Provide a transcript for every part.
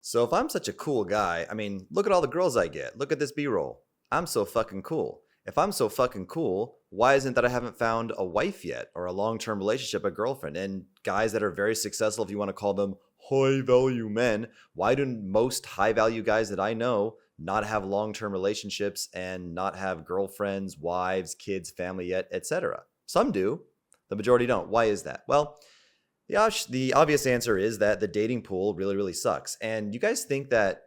So if I'm such a cool guy, I mean, look at all the girls I get. Look at this B-roll. I'm so fucking cool. If I'm so fucking cool, why isn't that I haven't found a wife yet or a long-term relationship, a girlfriend? And guys that are very successful, if you want to call them high-value men, why do most high-value guys that I know not have long-term relationships and not have girlfriends, wives, kids, family yet, etc.? Some do. The majority don't. Why is that? Well, the obvious answer is that the dating pool really, really sucks. And you guys think that,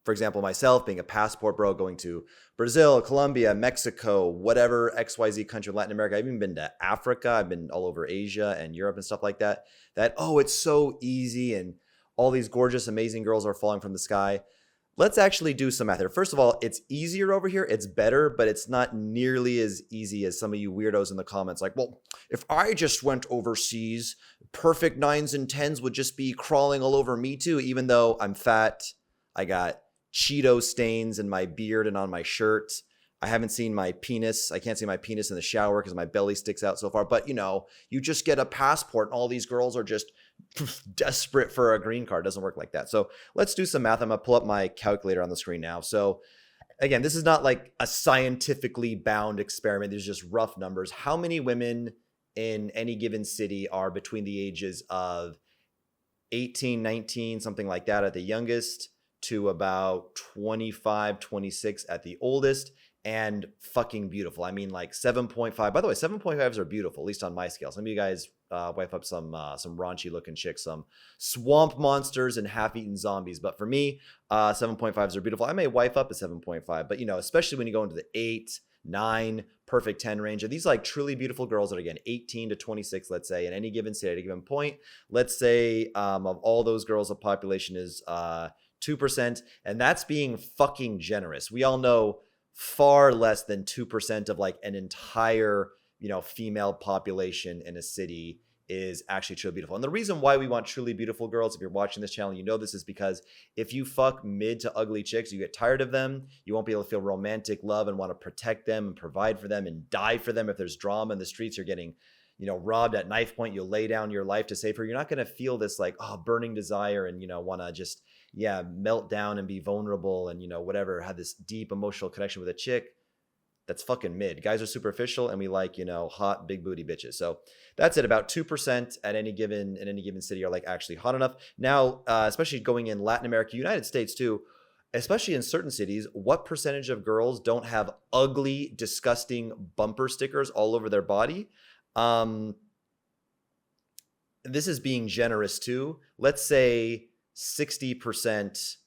for example, myself being a passport bro, going to Brazil, Colombia, Mexico, whatever XYZ country, Latin America, I've even been to Africa, I've been all over Asia and Europe and stuff like that, oh, it's so easy and all these gorgeous, amazing girls are falling from the sky. Let's actually do some math here. First of all, it's easier over here. It's better, but it's not nearly as easy as some of you weirdos in the comments. Like, well, if I just went overseas, perfect nines and tens would just be crawling all over me too, even though I'm fat. I got Cheeto stains in my beard and on my shirt. I haven't seen my penis. I can't see my penis in the shower because my belly sticks out so far. But, you just get a passport and all these girls are just desperate for a green card. It doesn't work like that. So let's do some math. I'm going to pull up my calculator on the screen now. So again, this is not like a scientifically bound experiment. There's just rough numbers. How many women in any given city are between the ages of 18, 19, something like that at the youngest, to about 25, 26 at the oldest, and fucking beautiful? I mean, like 7.5. By the way, 7.5s are beautiful, at least on my scale. Some of you guys wipe up some raunchy looking chicks, some swamp monsters and half-eaten zombies. But for me, 7.5s are beautiful. I may wipe up a 7.5, but especially when you go into the 8, 9, perfect 10 range, and these like truly beautiful girls that are, again, 18 to 26, let's say, in any given city at a given point. Let's say of all those girls, the population is 2%, and that's being fucking generous. We all know far less than 2% of like an entire female population in a city is actually truly beautiful. And the reason why we want truly beautiful girls, if you're watching this channel, this is because if you fuck mid to ugly chicks, you get tired of them, you won't be able to feel romantic love and want to protect them and provide for them and die for them. If there's drama in the streets, you're getting robbed at knife point, you'll lay down your life to save her. You're not going to feel this like burning desire and want to just melt down and be vulnerable and whatever, have this deep emotional connection with a chick. That's fucking mid. Guys are superficial and we like hot big booty bitches. So that's it. About 2% in any given city are like actually hot enough. Now, especially going in Latin America, United States too, especially in certain cities, what percentage of girls don't have ugly, disgusting bumper stickers all over their body? This is being generous too. Let's say 60%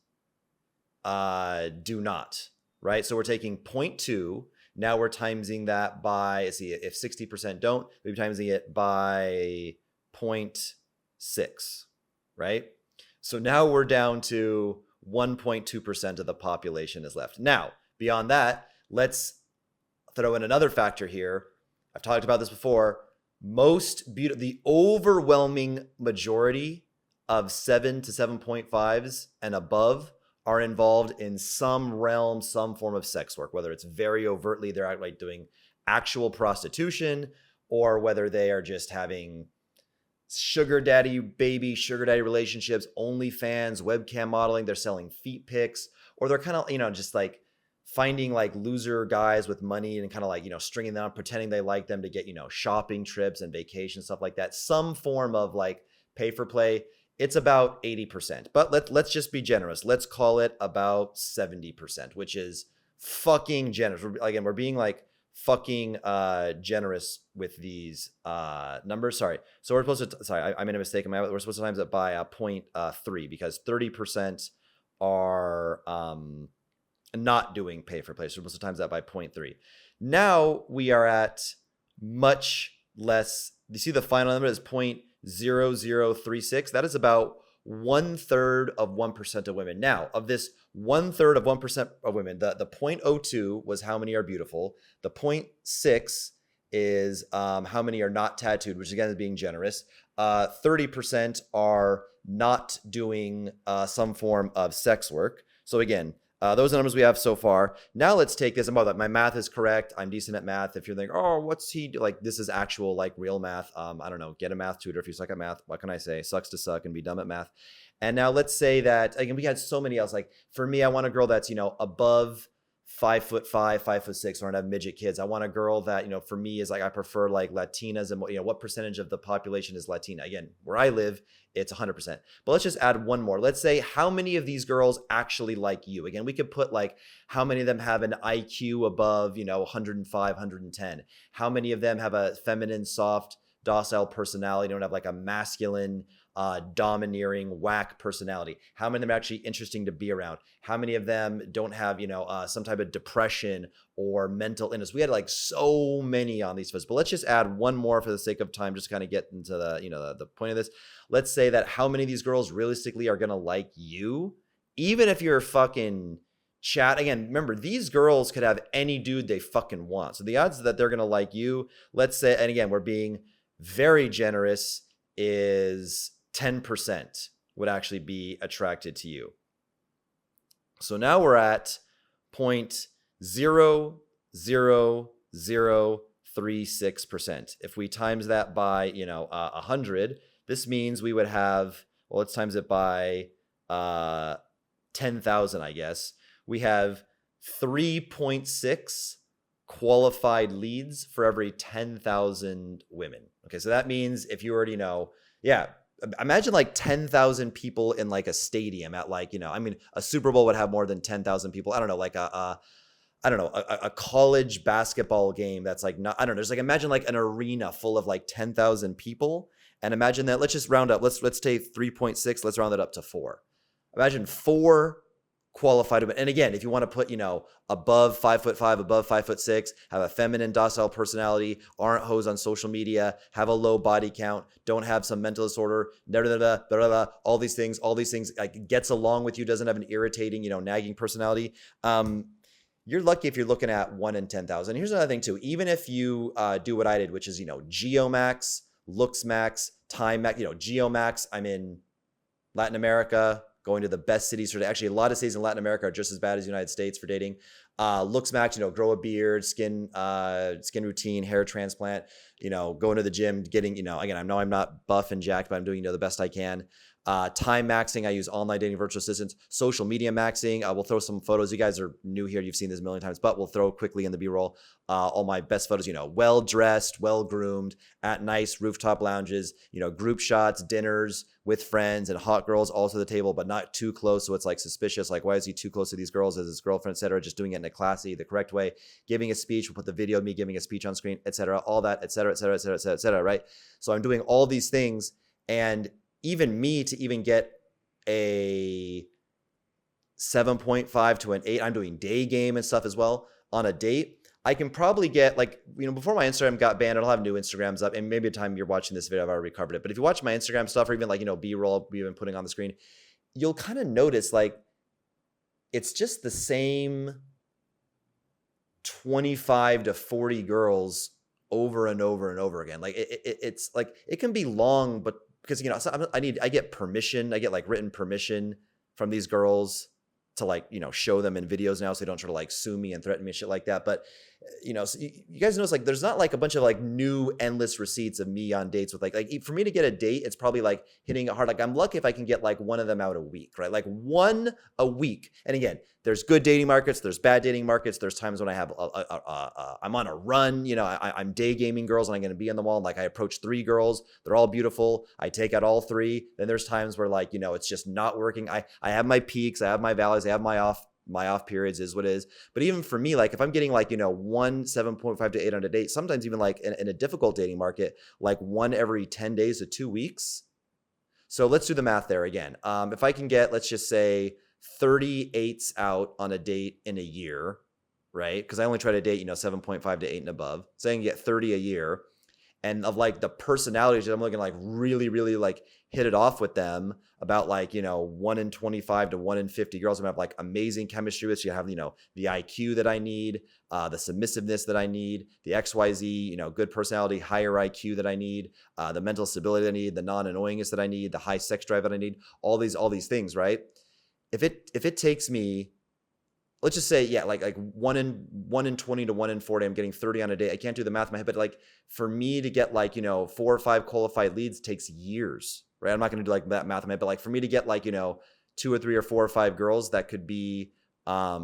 do not, right? So we're taking 0.2. Now we're timesing that by, let's see, if 60% don't, we're timesing it by 0.6, right? So now we're down to 1.2% of the population is left. Now, beyond that, let's throw in another factor here. I've talked about this before. The overwhelming majority of 7 to 7.5s and above are involved in some realm, some form of sex work, whether it's very overtly they're like doing actual prostitution, or whether they are just having sugar daddy relationships, OnlyFans, webcam modeling, they're selling feet pics, or they're kind of, just like finding like loser guys with money and kind of like, stringing them out, pretending they like them to get, shopping trips and vacations, stuff like that. Some form of like pay for play. It's about 80%, but let's just be generous. Let's call it about 70%, which is fucking generous. We're being like fucking generous with these numbers. Sorry. So we're supposed to, I made a mistake. We're supposed to times it by 0.3 because 30% are not doing pay for play. So we're supposed to times that by 0.3. Now we are at much less. You see the final number is 0.0036. That is about 1/3 of 1% of women. Now, of this 1/3 of 1% of women, the 0.02 was how many are beautiful. The 0.6 is how many are not tattooed, which again is being generous. 30% are not doing some form of sex work. So again, those are the numbers we have so far. Now let's take this. My math is correct. I'm decent at math. If you're thinking, oh, what's he do? Like, this is actual like real math. I don't know. Get a math tutor if you suck at math. What can I say? Sucks to suck and be dumb at math. And now let's say that, again, we had so many else. Like for me, I want a girl that's, above 5'5", 5'6", or I have midget kids. I want a girl that, for me is like, I prefer like Latinas, and what percentage of the population is Latina? Again, where I live, it's 100%. But let's just add one more. Let's say how many of these girls actually like you? Again, we could put like how many of them have an IQ above, 105, 110. How many of them have a feminine, soft, docile personality, don't have like a masculine, domineering, whack personality? How many of them are actually interesting to be around? How many of them don't have, some type of depression or mental illness? We had like so many on these photos, but let's just add one more for the sake of time, just kind of get into the point of this. Let's say that how many of these girls realistically are going to like you, even if you're fucking chat. Again, remember, these girls could have any dude they fucking want. So the odds that they're going to like you, let's say, and again, we're being very generous, is 10% would actually be attracted to you. So now we're at 0.00036%. If we times that by 100, this means we would have, well, let's times it by 10,000, I guess. We have 3.6 qualified leads for every 10,000 women. Okay, so that means if you already know, imagine like 10,000 people in like a stadium at like, a Super Bowl would have more than 10,000 people. I don't know, like a college basketball game that's like, not, I don't know, there's like, imagine like an arena full of like 10,000 people, and imagine that, let's just round up, let's take 3.6, let's round it up to 4. Imagine 4 qualified women. And again, if you want to put, above 5'5", above 5'6", have a feminine, docile personality, aren't hoes on social media, have a low body count, don't have some mental disorder, all these things, like gets along with you, doesn't have an irritating, nagging personality. You're lucky if you're looking at 1 in 10,000. Here's another thing too. Even if you do what I did, which is, Geomax, Looksmax, Time Max, Geomax, I'm in Latin America, going to the best cities for actually a lot of cities in Latin America are just as bad as the United States for dating. Looksmax, grow a beard, skin routine, hair transplant, going to the gym, getting, again, I know I'm not buff and jacked, but I'm doing, the best I can. Time maxing, I use online dating virtual assistants. Social media maxing, we'll throw some photos. You guys are new here, you've seen this a million times, but we'll throw quickly in the B-roll all my best photos, well-dressed, well-groomed, at nice rooftop lounges, group shots, dinners with friends, and hot girls all to the table, but not too close, so it's like suspicious, like why is he too close to these girls as his girlfriend, etc. Just doing it in a classy, the correct way. Giving a speech, we'll put the video of me giving a speech on screen, etc. All that, etc., right? So I'm doing all these things, and even me to even get a 7.5 to an 8, I'm doing day game and stuff as well on a date. I can probably get like, before my Instagram got banned, I'll have new Instagrams up, and maybe the time you're watching this video, I've already covered it. But if you watch my Instagram stuff, or even like, B-roll we've been putting on the screen, you'll kind of notice like, it's just the same 25 to 40 girls over and over and over again. Like it's like, it can be long, but because, I get permission. I get like written permission from these girls to like, show them in videos now, so they don't try to like sue me and threaten me and shit like that. But, so you guys notice like, there's not like a bunch of like new endless receipts of me on dates with like for me to get a date, it's probably like hitting it hard. Like I'm lucky if I can get like one of them out a week, right? Like one a week. And again, there's good dating markets, there's bad dating markets. There's times when I have, I'm on a run, I'm day gaming girls and I'm going to be on the wall. And like I approach 3 girls, they're all beautiful. I take out all 3. Then there's times where like, it's just not working. I have my peaks, I have my valleys, I have my off periods, is what it is. But even for me, like if I'm getting like, 1 7.5 to 8 on a date, sometimes even like in a difficult dating market, like 1 every 10 days to 2 weeks. So let's do the math there again. If I can get, let's just say 38s out on a date in a year, right? Because I only try to date, 7.5 to 8 and above. So I can get 30 a year. And of like the personalities that I'm looking like really, really like hit it off with them about like, 1 in 25 to 1 in 50 girls. I'm gonna have like amazing chemistry with. So you have, the IQ that I need, the submissiveness that I need, the XYZ, good personality, higher IQ that I need, the mental stability that I need, the non-annoyingness that I need, the high sex drive that I need, all these things, right? If it takes me, let's just say, like 1 in 20 to 1 in 40, I'm getting 30 on a day. I can't do the math in my head, but like for me to get like, 4 or 5 qualified leads takes years, right? I'm not going to do like that math in my head, but like for me to get like, 2 or 3 or 4 or 5 girls that could be, up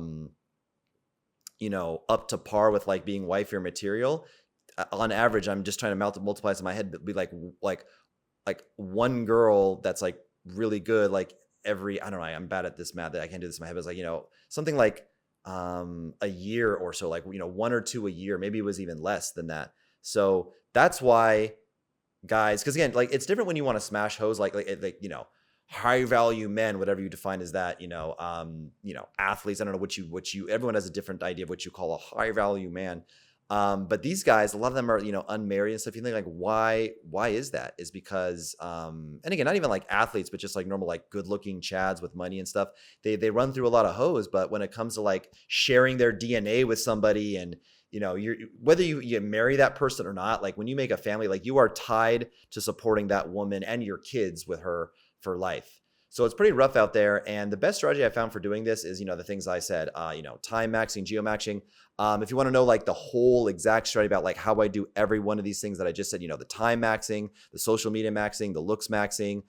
to par with like being wifey material, on average, I'm just trying to multiply this in my head, but be like one girl that's like really good, like every, I don't know, I'm bad at this math, that I can't do this in my head, but it's like, something like a year or so, like, 1 or 2 a year, maybe it was even less than that. So that's why guys, because again, like it's different when you want to smash hoes, like high value men, whatever you define as that, athletes. I don't know what you everyone has a different idea of what you call a high value man. But these guys, a lot of them are, unmarried and stuff. You think like, why is that? Is because, and again, not even like athletes, but just like normal, like good looking chads with money and stuff. They run through a lot of hoes, but when it comes to like sharing their DNA with somebody and, whether you marry that person or not, like when you make a family, like you are tied to supporting that woman and your kids with her for life. So it's pretty rough out there. And the best strategy I found for doing this is, the things I said, time maxing, geo-maxing. If you want to know like the whole exact strategy about like how I do every one of these things that I just said, the time maxing, the social media maxing, the looks maxing,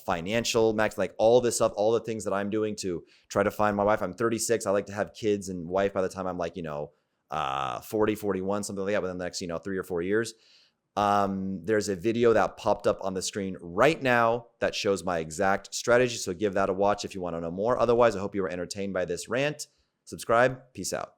financial max, like all this stuff, all the things that I'm doing to try to find my wife. I'm 36. I like to have kids and wife by the time I'm like, 40, 41, something like that within the next, 3 or 4 years. There's a video that popped up on the screen right now that shows my exact strategy. So give that a watch if you want to know more. Otherwise, I hope you were entertained by this rant. Subscribe. Peace out.